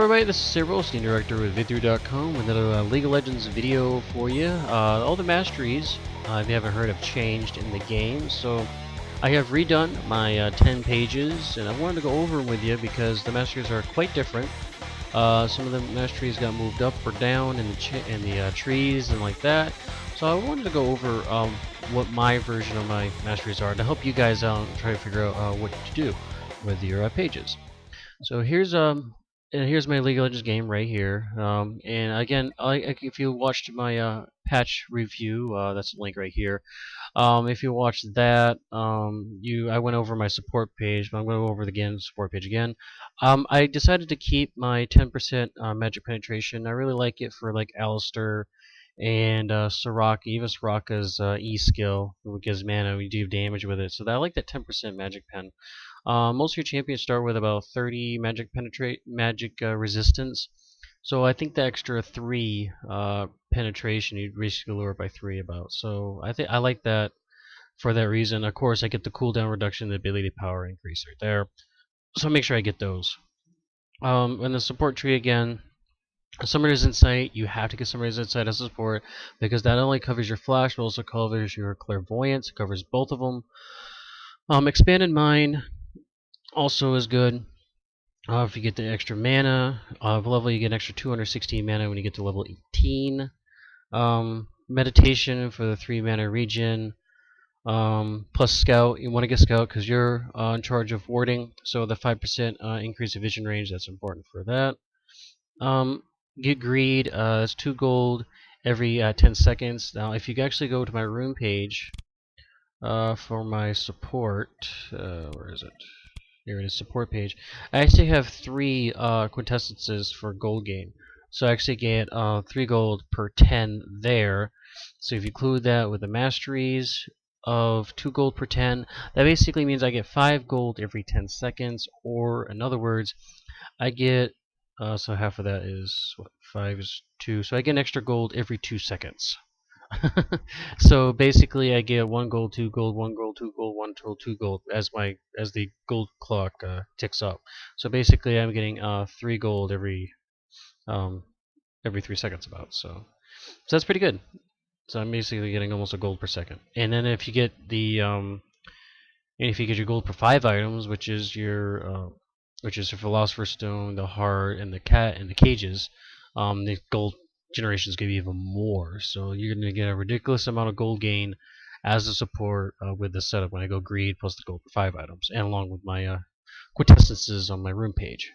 everybody, this is Sabre, Senior Director with Vidthrough.com with another League of Legends video for you. All the Masteries, if you haven't heard, have changed in the game, so I have redone my 10 pages, and I wanted to go over them with you because the Masteries are quite different. Some of the Masteries got moved up or down in the trees and like that, so I wanted to go over what my version of my Masteries are to help you guys out and try to figure out what to do with your pages. So here's my League of Legends game right here. And again, if you watched my patch review, that's the link right here. If you watched that, I went over my support page, but I'm going to go over the support page again. I decided to keep my 10% magic penetration. I really like it for like Alistair and Soraka, even Soraka's E skill, which gives mana, we do damage with it. So I like that 10% magic pen. Most of your champions start with about 30 magic resistance. So I think the extra 3 penetration, you basically lower it by 3 about. So I like that for that reason. Of course, I get the cooldown reduction, the ability power increase right there. So make sure I get those. And the support tree again. Summoner's Insight, you have to get Summoner's Insight as a support because that not only covers your flash, but also covers your clairvoyance. It covers both of them. Expanded Mind also is good. If you get the extra mana, level you get an extra 216 mana when you get to level 18. Meditation for the 3 mana regen. Plus Scout, you want to get Scout because you're in charge of warding, so the 5% increase of vision range, that's important for that. Get Greed, it's 2 gold every 10 seconds. Now, if you actually go to my room page for my support, where is it? Here it is, support page. I actually have 3 quintessences for gold gain. So I actually get 3 gold per 10 there. So if you include that with the masteries of 2 gold per 10, that basically means I get 5 gold every 10 seconds. Or in other words, I get, so half of that is, what, 5 is 2. So I get an extra gold every 2 seconds. So basically, I get 1 gold, 2 gold, 1 gold, 2 gold, 1 gold, 2 gold as the gold clock ticks up. So basically, I'm getting 3 gold every 3 seconds about. So that's pretty good. So I'm basically getting almost a gold per second. And then if you get your gold per 5 items, which is your Philosopher's Stone, the Heart, and the Cat, and the Cages, the gold generation is going to be even more. So you're going to get a ridiculous amount of gold gain as a support with the setup when I go Greed plus the gold per 5 items, and along with my quintessences on my room page.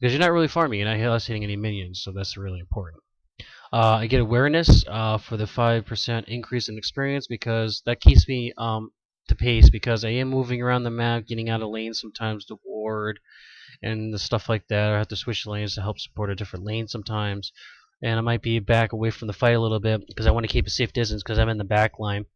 Because you're not really farming, and not hitting any minions, so that's really important. I get Awareness for the 5% increase in experience because that keeps me to pace because I am moving around the map, getting out of lanes sometimes to ward and the stuff like that. I have to switch lanes to help support a different lane sometimes. And I might be back away from the fight a little bit because I want to keep a safe distance because I'm in the back line.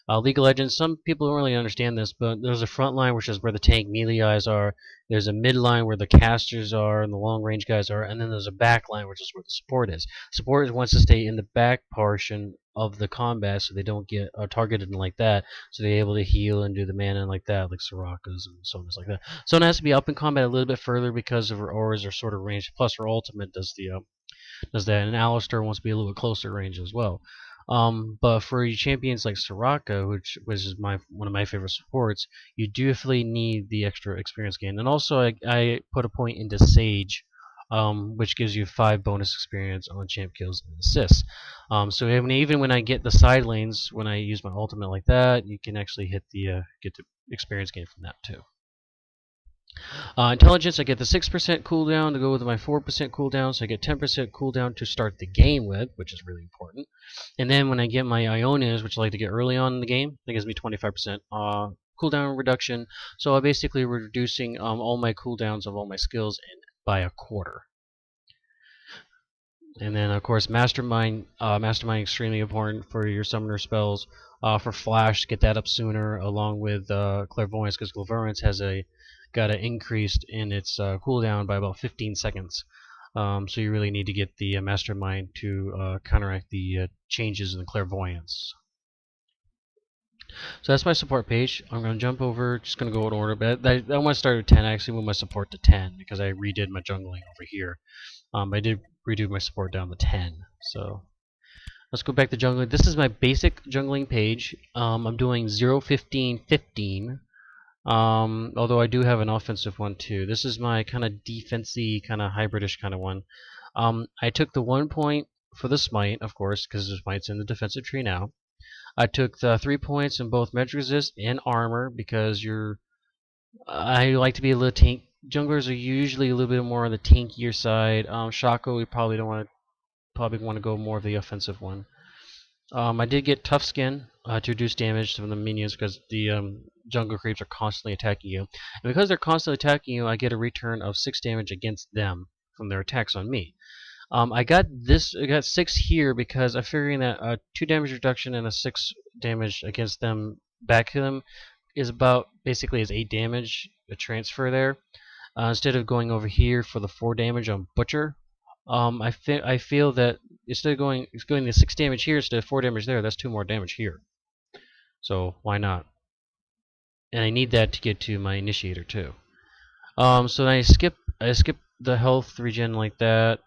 League of Legends, some people don't really understand this, but there's a front line which is where the tank melee guys are. There's a mid line where the casters are and the long range guys are, and then there's a back line which is where the support is. Support wants to stay in the back portion of the combat so they don't get targeted and like that, so they're able to heal and do the mana and like that, like Soraka's and so on like that. So it has to be up in combat a little bit further because of her auras are sort of ranged. Plus her ultimate does that, and Alistair wants to be a little bit closer range as well. But for champions like Soraka, which is one of my favorite supports, you definitely need the extra experience gain. And also, I put a point into Sage, which gives you 5 bonus experience on champ kills and assists. So even when I get the side lanes, when I use my ultimate like that, you can actually get the experience gain from that too. Intelligence, I get the 6% cooldown to go with my 4% cooldown, so I get 10% cooldown to start the game with, which is really important. And then when I get my Ionas, which I like to get early on in the game, that gives me 25% cooldown reduction. So I'm basically reducing all my cooldowns of all my skills by a quarter. And then, of course, Mastermind. Mastermind extremely important for your summoner spells. For Flash, get that up sooner, along with Clairvoyance, because Clairvoyance has got an increased in its cooldown by about 15 seconds. So you really need to get the Mastermind to counteract the changes in the Clairvoyance. So that's my support page. I'm going to jump over, just going to go in order, but I want to start at 10. I actually move my support to 10 because I redid my jungling over here. I did redo my support down to 10. So let's go back to jungling. This is my basic jungling page. I'm doing 0, 15, 15. Although I do have an offensive one too. This is my kind of defensive, kind of hybridish kind of one. I took the 1 point for the smite, of course, because the smite's in the defensive tree now. I took the 3 points in both magic resist and armor because I like to be a little tank. Junglers are usually a little bit more on the tankier side. Shaco, we probably want to go more of the offensive one. I did get tough skin to reduce damage from the minions because the jungle creeps are constantly attacking you, and because they're constantly attacking you, I get a return of 6 damage against them from their attacks on me. I got 6 here because I'm figuring that a 2 damage reduction and a 6 damage against them back to them is about basically is 8 damage a transfer there. Instead of going over here for the 4 damage on Butcher, I feel that instead of going the 6 damage here instead of 4 damage there, that's 2 more damage here. So why not? And I need that to get to my initiator too. So I skip the health regen like that,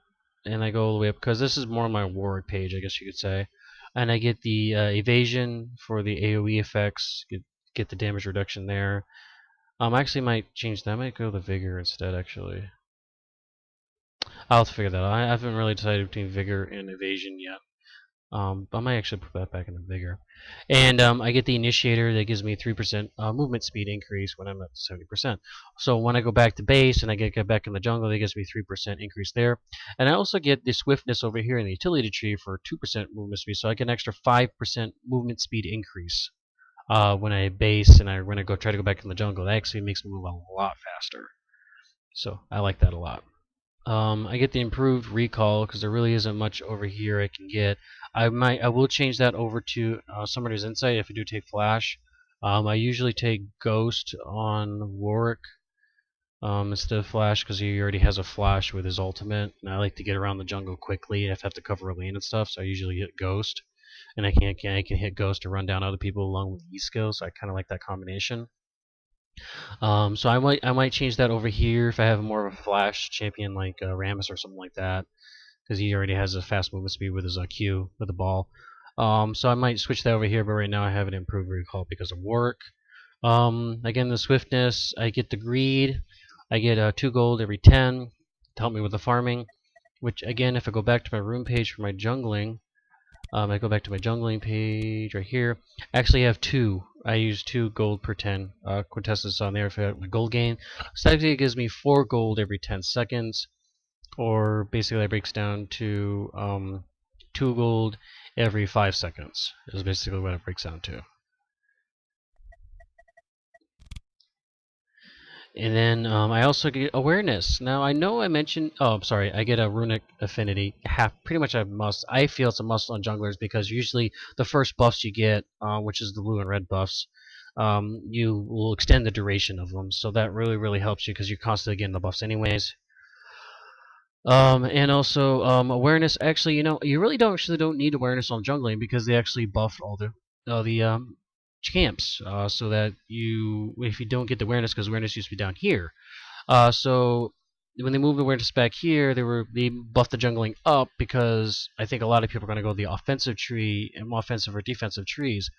and I go all the way up because this is more my warrior page, I guess you could say. And I get the evasion for the AOE effects, get the damage reduction there. I actually might change that. I might go the vigor instead, actually. I'll have to figure that out. I haven't really decided between vigor and evasion yet. I might actually put that back into vigor. And I get the initiator that gives me 3% movement speed increase when I'm at 70%. So when I go back to base and I get back in the jungle, that gives me 3% increase there. And I also get the swiftness over here in the utility tree for 2% movement speed, so I get an extra 5% movement speed increase when I base and when I go try to go back in the jungle. That actually makes me move a lot faster. So I like that a lot. I get the improved recall because there really isn't much over here I can get. I will change that over to Summoner's Insight if I do take Flash. I usually take Ghost on Warwick instead of Flash because he already has a Flash with his ultimate, and I like to get around the jungle quickly if I have to cover a lane and stuff. So I usually hit Ghost, and I can hit Ghost to run down other people along with E skill. So I kind of like that combination. So I might change that over here if I have more of a flash champion like Rammus or something like that, because he already has a fast movement speed with his Q with the ball. So I might switch that over here, but right now I have an improved recall because of work. Again, the swiftness, I get the greed. I get 2 gold every 10 to help me with the farming. Which again, if I go back to my room page for my jungling, I go back to my jungling page right here. I actually have 2. I use 2 gold per 10 quintessence on there if I have my gold gain. So that gives me 4 gold every 10 seconds, or basically that breaks down to 2 gold every 5 seconds is basically what it breaks down to. And then I also get awareness. Now I know I mentioned. Oh, I'm sorry. I get a runic affinity. Pretty much a must. I feel it's a must on junglers because usually the first buffs you get, which is the blue and red buffs, you will extend the duration of them. So that really helps you because you're constantly getting the buffs anyways. And also awareness. Actually, you really don't need awareness on jungling because they actually buffed all the camps, so that if you don't get the awareness, because awareness used to be down here. So when they moved awareness back here, they buffed the jungling up because I think a lot of people are going to go the offensive tree and offensive or defensive trees.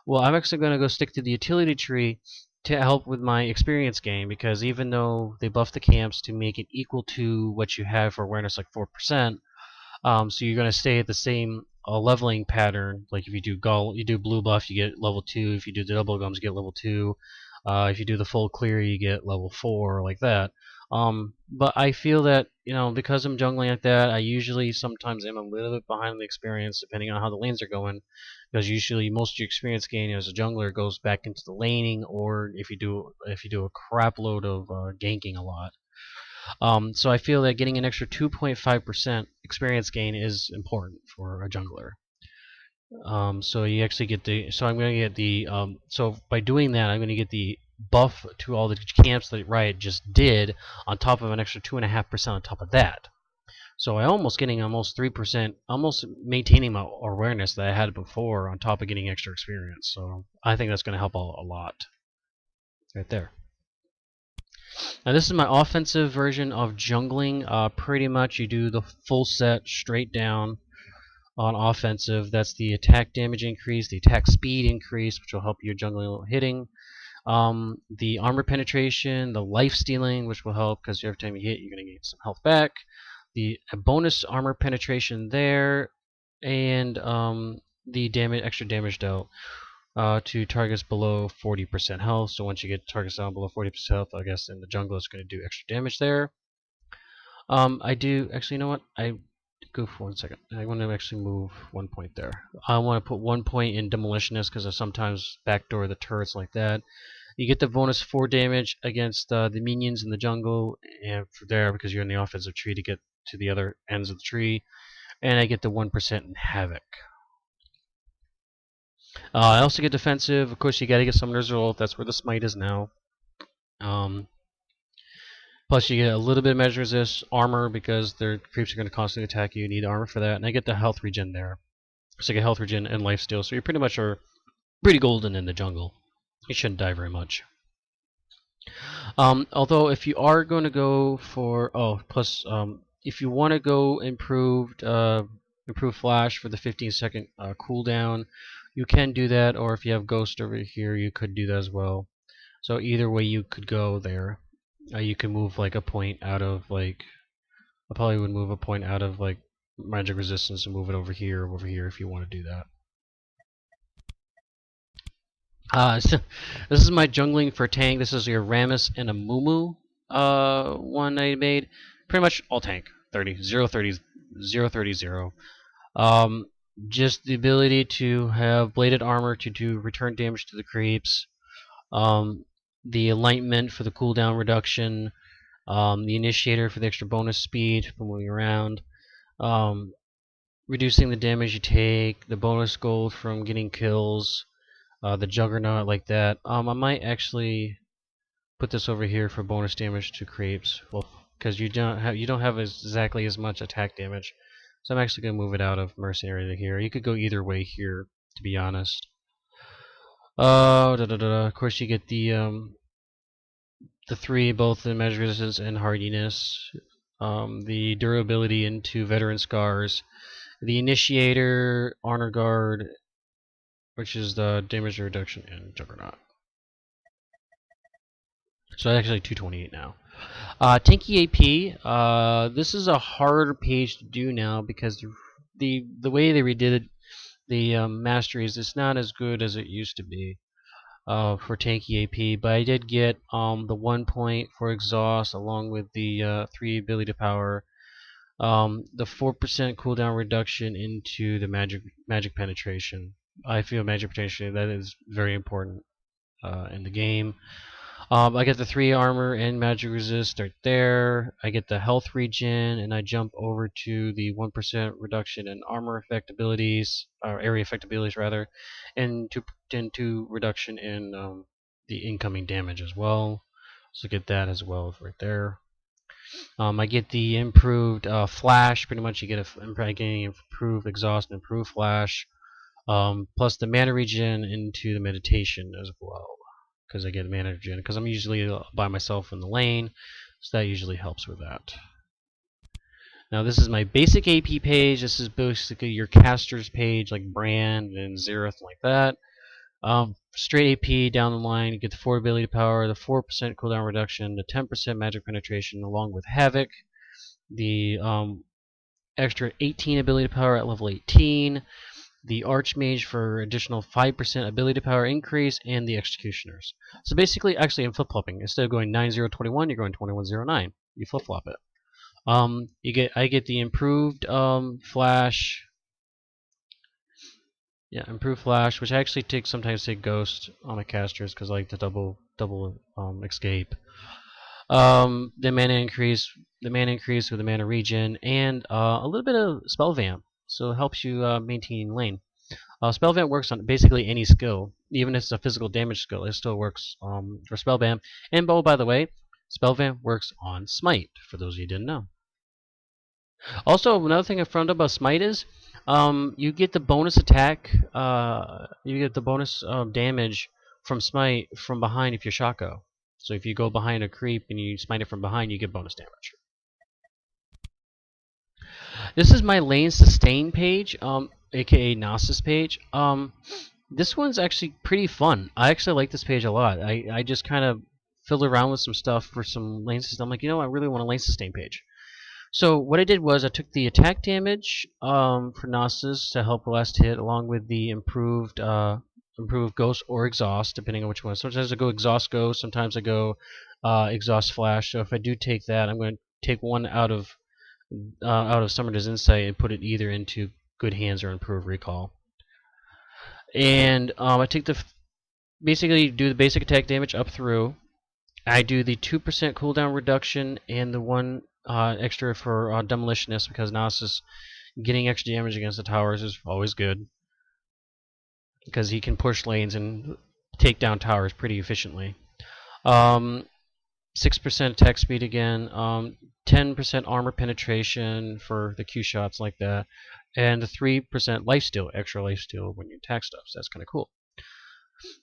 Well, I'm actually going to go stick to the utility tree to help with my experience gain, because even though they buffed the camps to make it equal to what you have for awareness, like 4%, so you're going to stay at the same leveling pattern. Like if you do blue buff, you get level 2. If you do the double gums, you get level 2. If you do the full clear, you get level 4, like that. But I feel that, because I'm jungling like that, I usually sometimes am a little bit behind the experience, depending on how the lanes are going. Because usually most of your experience gain as a jungler goes back into the laning, or if you do a crap load of ganking a lot. So I feel that getting an extra 2.5% experience gain is important for a jungler. So you actually get I'm going to get the, so by doing that, I'm going to get the buff to all the camps that Riot just did on top of an extra 2.5% on top of that. So I almost getting almost 3%, almost maintaining my awareness that I had before on top of getting extra experience. So I think that's going to help a lot right there. Now this is my offensive version of jungling. Pretty much you do the full set straight down on offensive. That's the attack damage increase, the attack speed increase, which will help your jungling hitting. The armor penetration, the life stealing, which will help because every time you hit, you're going to gain some health back. The bonus armor penetration there, and the extra damage dealt to targets below 40% health. So once you get targets down below 40% health, I guess in the jungle it's going to do extra damage there. I do actually. You know what? I go for 1 second. I want to actually move 1 point there. I want to put 1 point in demolitionist because I sometimes backdoor the turrets like that. You get the bonus 4 damage against the minions in the jungle, and for there because you're in the offensive tree to get to the other ends of the tree, and I get the 1% in havoc. I also get defensive. Of course, you got to get Summoner's Resolve. That's where the smite is now. Plus, you get a little bit of measure resist, armor because their creeps are going to constantly attack you. You need armor for that, and I get the health regen there. So I get health regen and lifesteal. So you pretty much are pretty golden in the jungle. You shouldn't die very much. Although if you are going to go for if you want to go improved flash for the 15-second cooldown, you can do that. Or if you have ghost over here, you could do that as well. So either way, you could go there. You can move like a point out of like I probably would move a point out of like magic resistance and move it over here or over here if you want to do that. So this is my jungling for tank. This is your Rammus and a Mumu one I made. Pretty much all tank. 30, 0, 30, 0, 30, 0. Just the ability to have bladed armor to do return damage to the creeps. The alignment for the cooldown reduction. The initiator for the extra bonus speed for moving around. Reducing the damage you take. The bonus gold from getting kills. The Juggernaut like that. I might actually put this over here for bonus damage to creeps, well, because you don't have exactly as much attack damage. So I'm actually gonna move it out of mercenary to here. You could go either way here, to be honest. Of course, you get the 3, both in measure resistance and hardiness. The durability into veteran scars. The initiator, honor guard, which is the damage reduction in Juggernaut. So actually 228 now. Tanky AP. This is a harder page to do now because the way they redid it, the Masteries, it's not as good as it used to be for Tanky AP. But I did get the 1 point for exhaust along with the 3 ability power. The 4% cooldown reduction into the magic penetration. I feel magic penetration that is very important in the game. I get the 3 armor and magic resist right there. I get the health regen, and I jump over to the 1% reduction in armor effect abilities, or area effect abilities rather, and 2 reduction in the incoming damage as well. So get that as well right there. I get the improved flash. Pretty much, you get getting improved exhaust and improved flash. Plus the mana regen into the meditation as well. Because I get mana regen. Because I'm usually by myself in the lane, so that usually helps with that. Now this is my basic AP page. This is basically your casters page, like Brand and Xerath, like that. Straight AP down the line, you get the 4 ability power, the 4% cooldown reduction, the 10% magic penetration, along with Havoc, the extra 18 ability power at level 18, the Archmage for additional 5% ability power increase, and the Executioners. So basically, actually, I'm flip-flopping. Instead of going 9021, you're going 2109. You flip-flop it. I get the improved flash. Yeah, improved flash, which I actually sometimes take ghost on my casters because I like the double escape. The mana increase with the mana regen, and a little bit of spell vamp, so it helps you maintain lane. Spell vamp works on basically any skill, even if it's a physical damage skill. It still works for spell vamp. And by the way, spell vamp works on smite. For those of you who didn't know. Also, another thing I found out about Smite is, you get the bonus attack, you get the bonus damage from Smite from behind if you're Shaco. So if you go behind a creep and you smite it from behind, you get bonus damage. This is my lane sustain page, aka Gnosis page. This one's actually pretty fun. I actually like this page a lot. I just kind of fiddled around with some stuff for some lane sustain. I'm like, I really want a lane sustain page. So what I did was I took the attack damage for Gnosis to help the last hit, along with the improved Ghost or Exhaust, depending on which one. Sometimes I go Exhaust Ghost, sometimes I go Exhaust Flash. So if I do take that, I'm going to take one out of Summoner's Insight and put it either into Good Hands or Improved Recall. And I take basically do the basic attack damage up through. I do the 2% cooldown reduction and the 1 extra for Demolitionist, because Gnosis getting extra damage against the towers is always good, because he can push lanes and take down towers pretty efficiently. 6% attack speed again, 10% armor penetration for the Q shots like that, and 3% lifesteal, extra lifesteal when you attack stuff. So that's kind of cool.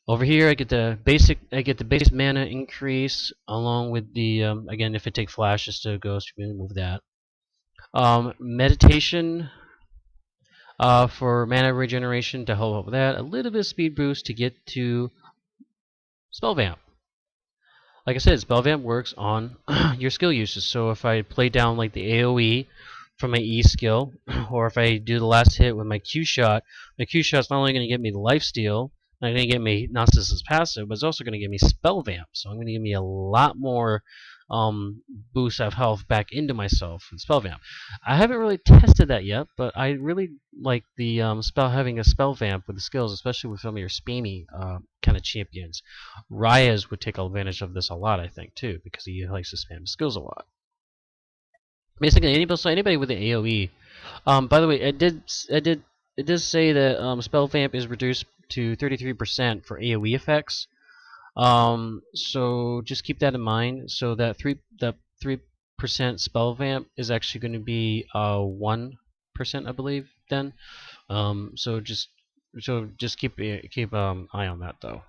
Over here, I get the base mana increase along with the again, if it takes flash, just to go move that. Meditation for mana regeneration to help out with that. A little bit of speed boost to get to spell vamp. Like I said, spell vamp works on your skill uses. So if I play down like the AoE from my E skill, or if I do the last hit with my Q shot, my Q shot's not only going to get me the lifesteal, not going to get me Gnosis' passive, but it's also going to give me spell vamp. So I'm going to give me a lot more boost of health back into myself with spell vamp. I haven't really tested that yet, but I really like the having a spell vamp with the skills, especially with some of your spammy kind of champions. Ryaz would take advantage of this a lot, I think, too, because he likes to spam skills a lot. Basically, anybody with an AOE. By the way, it does say that spell vamp is reduced to 33% for AOE effects. So just keep that in mind. So that 3% spell vamp is actually going to be 1%, I believe. Then, so just keep eye on that though.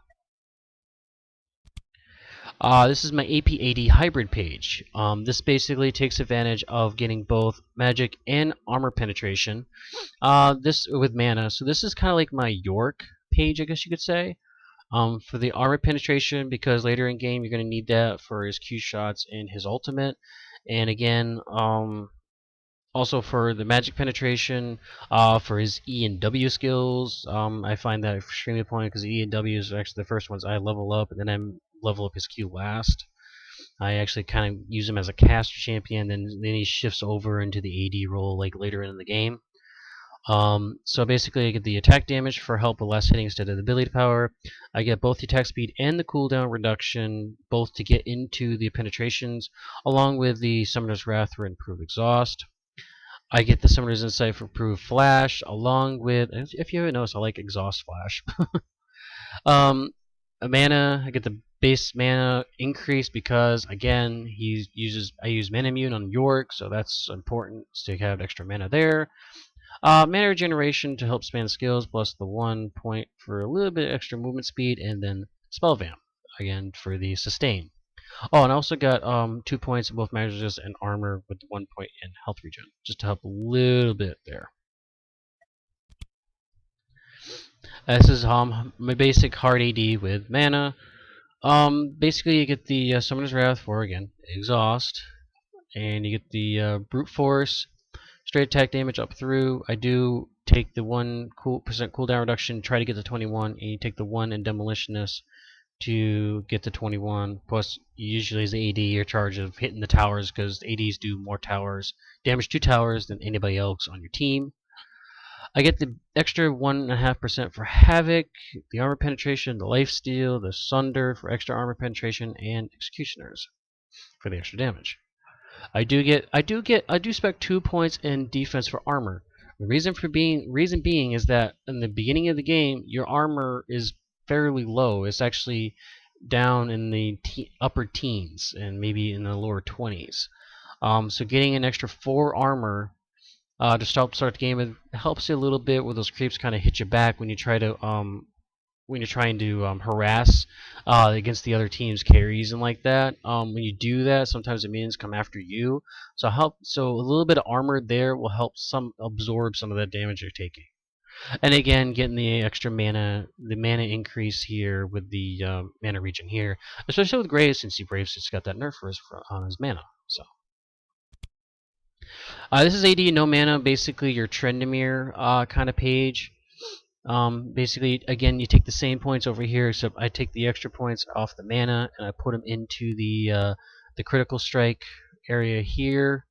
This is my AP80 hybrid page. This basically takes advantage of getting both magic and armor penetration. This with mana. So this is kind of like my York page, I guess you could say. For the armor penetration, because later in game you're going to need that for his Q shots and his ultimate. And again, also for the magic penetration, for his E and W skills, I find that extremely important, because E and W is actually the first ones I level up, and then I level up his Q last. I actually kind of use him as a caster champion, then he shifts over into the AD role like later in the game. So basically I get the attack damage for help with less hitting instead of the ability power. I get both the attack speed and the cooldown reduction, both to get into the penetrations, along with the Summoner's Wrath for improved exhaust. I get the Summoner's Insight for improved flash, along with, if you haven't noticed, I like exhaust flash. A mana, I get the base mana increase because, again, I use mana immune on York, so that's important to have extra mana there. Mana regeneration to help span skills, plus the 1 point for a little bit extra movement speed, and then spell vamp again for the sustain. Oh, and I also got 2 points in both mana resist and armor with 1 point in health regen, just to help a little bit there. This is my basic hard AD with mana. Basically you get the Summoner's Wrath for, again, exhaust, and you get the brute force, straight attack damage up through. I do take the 1% cooldown reduction, try to get to 21, and you take the 1 in Demolitionist to get to 21. Plus, usually as the AD, you're charged of hitting the towers, because ADs do more damage to towers than anybody else on your team. I get the extra 1.5% for Havoc, the armor penetration, the lifesteal, the Sunder for extra armor penetration, and Executioners for the extra damage. I do spec 2 points in defense for armor. The reason being is that in the beginning of the game, your armor is fairly low. It's actually down in the upper teens and maybe in the lower 20s. So getting an extra 4 armor to start the game, it helps you a little bit where those creeps kind of hit you back when you try to when you're trying to harass against the other team's carries and like that. When you do that, sometimes the minions come after you. So a little bit of armor there will help absorb some of that damage you're taking. And again, getting the extra mana, the mana increase here with the mana regen here, especially with Graves, since Graves just got that nerf on his mana. So this is AD no mana, basically your Trendemir kind of page. Basically, again, you take the same points over here, except I take the extra points off the mana and I put them into the critical strike area here.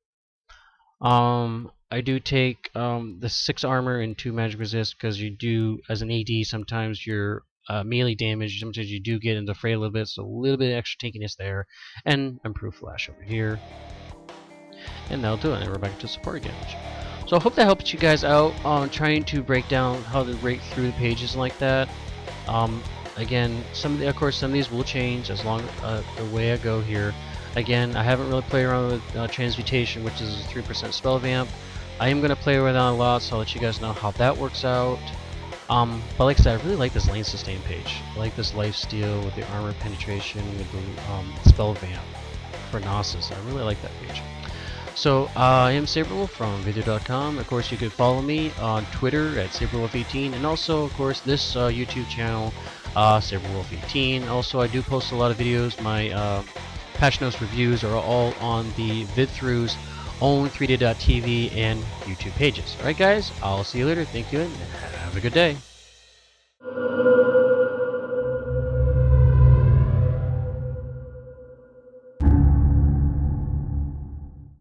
I do take the 6 armor and 2 magic resist because you do, as an AD, sometimes your melee damage, sometimes you do get into the fray a little bit, so a little bit of extra tankiness there, and improve flash over here. And that'll do it, and we're back to support damage. So I hope that helps you guys out on trying to break down how to rate through the pages like that. Again, of course, some of these will change as long the way I go here. Again, I haven't really played around with Transmutation, which is a 3% spell vamp. I am going to play with that a lot, so I'll let you guys know how that works out. But like I said, I really like this lane sustain page. I like this lifesteal with the armor penetration, with the spell vamp for Gnosis. I really like that page. So I am Sabre from Video.com. Of course, you can follow me on Twitter at SabreWolf18, and also, of course, this YouTube channel, SabreWolf18. Also, I do post a lot of videos. My patch notes reviews are all on the VidThrough's own 3D.tv and YouTube pages. Alright guys, I'll see you later. Thank you and have a good day.